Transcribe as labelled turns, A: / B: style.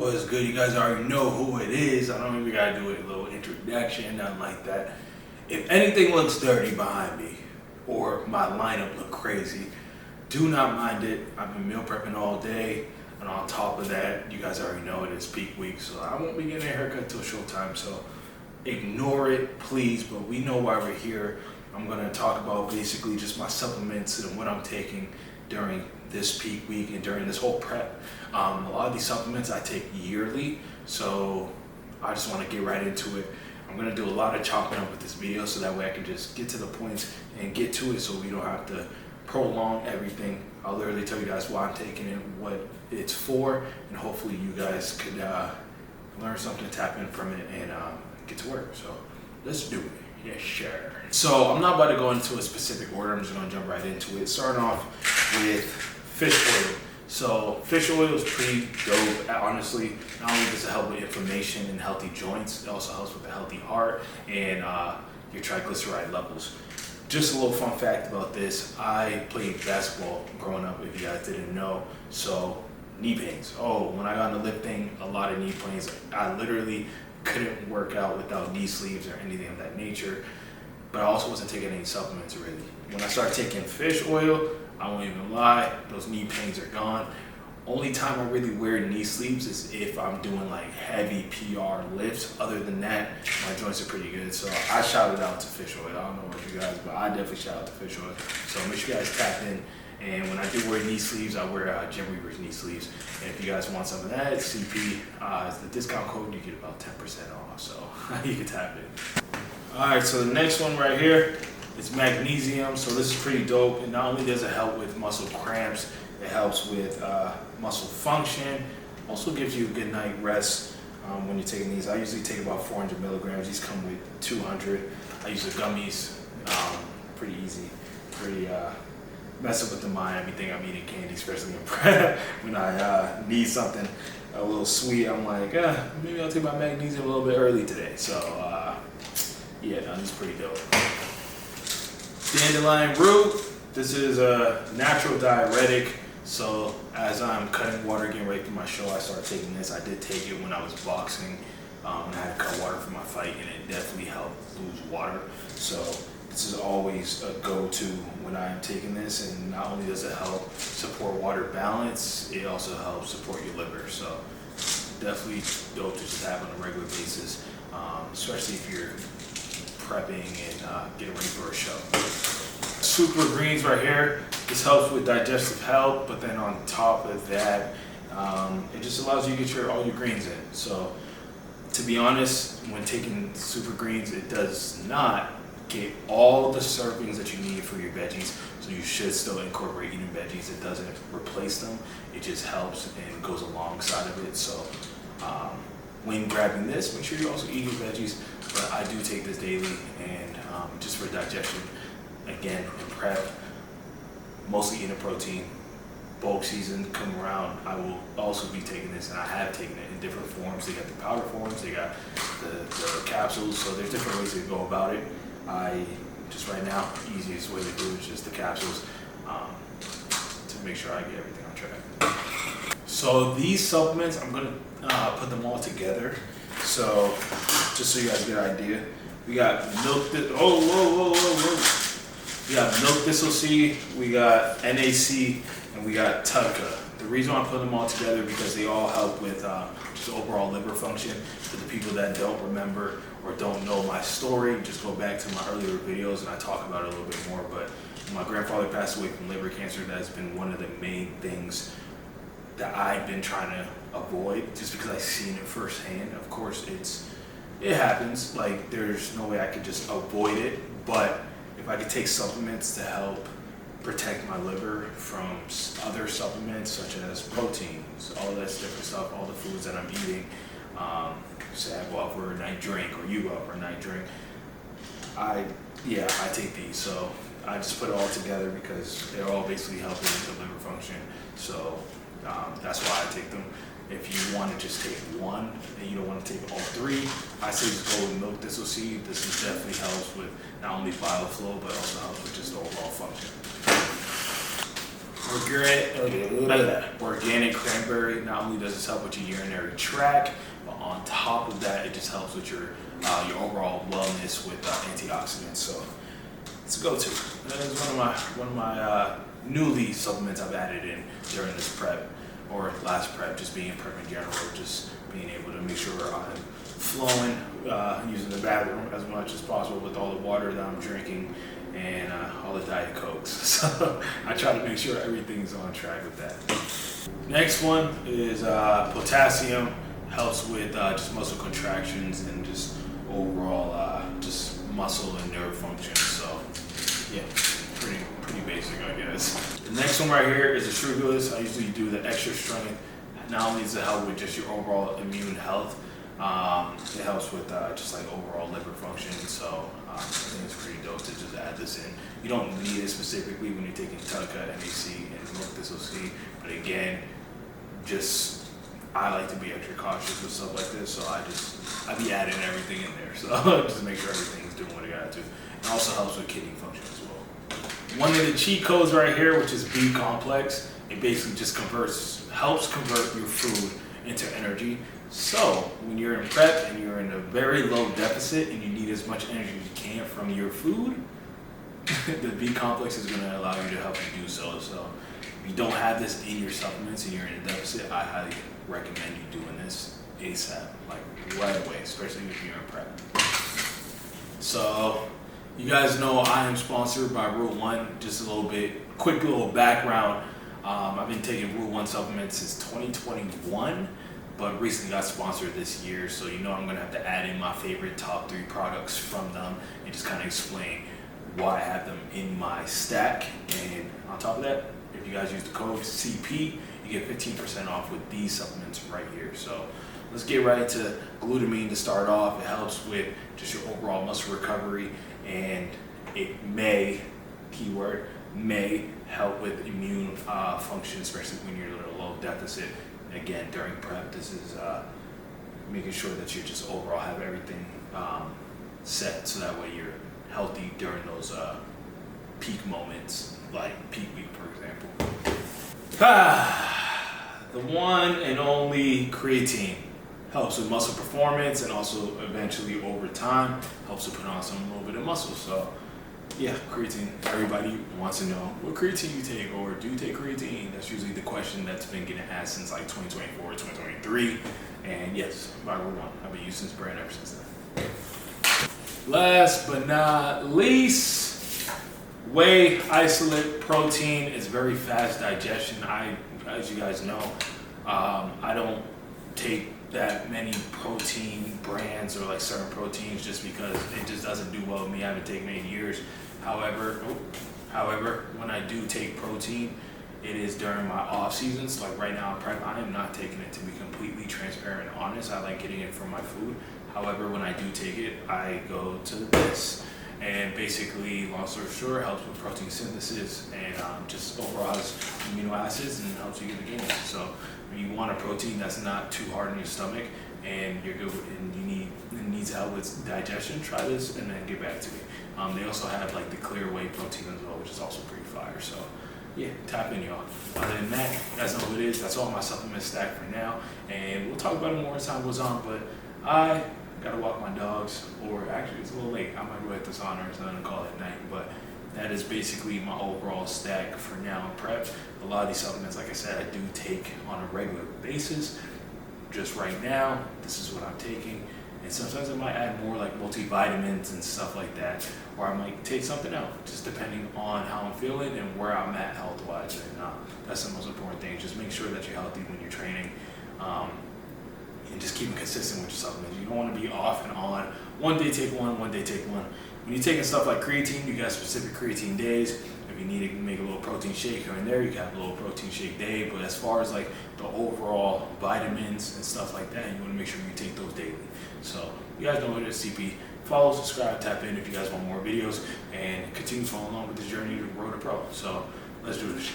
A: What's good? You guys already know who it is. I don't even gotta do a little introduction, nothing like that. If anything looks dirty behind me or my lineup look crazy, do not mind it. I've been meal prepping all day, and on top of that, you guys already know it is peak week, so I won't be getting a haircut till showtime, so ignore it, please, but we know why we're here. I'm gonna talk about basically just my supplements and what I'm taking during this peak week and during this whole prep. A lot of these supplements I take yearly, so I just want to get right into it. I'm going to do a lot of chopping up with this video so that way I can just get to the points and get to it so we don't have to prolong everything. I'll literally tell you guys why I'm taking it, what it's for, and hopefully you guys could learn something, tap in from it, and get to work. So let's do it. Yeah, sure. So I'm not about to go into a specific order. I'm just going to jump right into it. Starting off with fish oil. So fish oil is pretty dope, honestly. Not only does it help with inflammation and healthy joints, it also helps with a healthy heart and your triglyceride levels. Just a little fun fact about this, I played basketball growing up, if you guys didn't know. So knee pains. Oh, when I got into lifting, a lot of knee pains. I literally couldn't work out without knee sleeves or anything of that nature. But I also wasn't taking any supplements really. When I started taking fish oil, I won't even lie, those knee pains are gone. Only time I really wear knee sleeves is if I'm doing like heavy PR lifts. Other than that, my joints are pretty good. So I shout it out to fish oil. I don't know about you guys, but I definitely shout out to fish oil. So make sure you guys tap in. And when I do wear knee sleeves, I wear Jim Reaver's knee sleeves. And if you guys want some of that, CP is the discount code. You get about 10% off. So you can tap in. All right, so the next one right here, it's magnesium. So this is pretty dope. And not only does it help with muscle cramps, it helps with muscle function. Also gives you a good night rest when you're taking these. I usually take about 400 milligrams. These come with 200. I use the gummies. Pretty easy. Pretty messing with the mind. Every think I'm eating candy, especially in prep. When I need something a little sweet, I'm like, maybe I'll take my magnesium a little bit early today. So yeah, no, this is pretty dope. Dandelion root. This is a natural diuretic. So as I'm cutting water, getting ready for my show, I started taking this. I did take it when I was boxing, and I had to cut water for my fight, and it definitely helped lose water. So this is always a go-to when I'm taking this, and not only does it help support water balance, it also helps support your liver. So definitely dope to just have on a regular basis, especially if you're prepping and getting ready for a show. Super greens right here. This helps with digestive health, but then on top of that, it just allows you to get all your greens in. So to be honest, when taking super greens, it does not get all the servings that you need for your veggies. So you should still incorporate eating veggies. It doesn't replace them. It just helps and goes alongside of it. So when grabbing this, make sure you also eat your veggies. But I do take this daily, and just for digestion, again, in prep, mostly eating protein. Bulk season come around, I will also be taking this, and I have taken it in different forms. They got the powder forms, they got the capsules, so there's different ways to go about it. I just right now, easiest way to do it is just the capsules, to make sure I get everything on track. So these supplements, I'm gonna put them all together. So just so you guys get an idea, we got milk. We got milk thistle seed, we got NAC, and we got TUDCA. The reason why I put them all together because they all help with just overall liver function. For the people that don't remember or don't know my story, just go back to my earlier videos and I talk about it a little bit more. But when my grandfather passed away from liver cancer, that's been one of the main things that I've been trying to avoid, just because I've seen it firsthand. Of course, it happens. Like, there's no way I could just avoid it, but if I could take supplements to help protect my liver from other supplements such as proteins, all that different stuff, all the foods that I'm eating, say I go out for a night drink or you go out for a night drink, I take these. So I just put it all together because they're all basically helping with the liver function. So that's why I take them. If you want to just take one and you don't want to take all three, I say just go with milk thistle seed. This definitely helps with not only bile flow, but also helps with just the overall function. Organic cranberry. Not only does this help with your urinary tract, but on top of that, it just helps with your overall wellness with antioxidants. So it's a go-to. That is one of my newly supplements I've added in during this prep or last prep, just being in prep in general, just being able to make sure I'm flowing, using the bathroom as much as possible with all the water that I'm drinking and all the Diet Cokes. So I try to make sure everything's on track with that. Next one is potassium. Helps with just muscle contractions and just overall just muscle and nerve function. So yeah, pretty basic, I guess. The next one right here is the sugarless. I usually do the extra strength. Not only does it help with just your overall immune health, it helps with just like overall liver function. So I think it's pretty dope to just add this in. You don't need it specifically when you're taking Tunica, MAC, and milk thistle seed. But again, I like to be extra cautious with stuff like this, so I be adding everything in there. So just make sure everything's doing what it got to. It also helps with kidney function as well. One of the cheat codes right here, which is B complex, it basically just helps convert your food into energy. So when you're in prep and you're in a very low deficit and you need as much energy as you can from your food, the B complex is going to allow you to help you do so. So if you don't have this in your supplements and you're in a deficit, I highly recommend you doing this ASAP, like right away, especially if you're in prep. So you guys know I am sponsored by Rule 1. Just a quick little background. I've been taking Rule 1 supplements since 2021, but recently got sponsored this year. So you know I'm gonna have to add in my favorite top 3 products from them and just kind of explain why I have them in my stack. And on top of that, if you guys use the code CP, you get 15% off with these supplements right here. So let's get right into glutamine to start off. It helps with just your overall muscle recovery, and it may, keyword, may help with immune function, especially when you're in a low deficit. Again, during prep, this is making sure that you just overall have everything set so that way you're healthy during those peak moments, like peak week, for example. The one and only creatine helps with muscle performance and also eventually over time helps to put on a little bit of muscle. So yeah, creatine. Everybody wants to know what creatine you take, or do you take creatine? That's usually the question that's been getting asked since like 2024, 2023. And yes, by Rule 1, I've been using this brand ever since then. Last but not least, whey isolate protein is very fast digestion. As you guys know, I don't take that many protein brands or like certain proteins just because it just doesn't do well with me. I haven't taken it in years. However, when I do take protein, it is during my off seasons. Like right now in prep, I am not taking it, to be completely transparent and honest. I like getting it from my food. However, when I do take it, I go to this. And basically, long story short, helps with protein synthesis and just overall has amino acids and helps you get the gains. So if you want a protein that's not too hard on your stomach and you're good and it needs help with digestion, try this and then get back to me. They also have like the clear whey protein as well, which is also pretty fire. So yeah, tap in, y'all. Other than that, you guys know what it is. That's all my supplement stack for now, and we'll talk about it more as time goes on. But I gotta walk my dogs, or actually it's a little late. I might go hit the sauna or something and call it night. But that is basically my overall stack for now in prep. A lot of these supplements, like I said, I do take on a regular basis. Just right now, this is what I'm taking. And sometimes I might add more like multivitamins and stuff like that, or I might take something else, just depending on how I'm feeling and where I'm at health-wise. And that's the most important thing. Just make sure that you're healthy when you're training, and just keep consistent with your supplements. You don't want to be off and on. One day take one day take one. When you're taking stuff like creatine, you got specific creatine days. If you need to make a little protein shake here and there, you can have a little protein shake day. But as far as like the overall vitamins and stuff like that, you want to make sure you take those daily. So you guys know what it is, CP. Follow, subscribe, tap in if you guys want more videos, and continue following along with this journey to Road to Pro. So let's do this.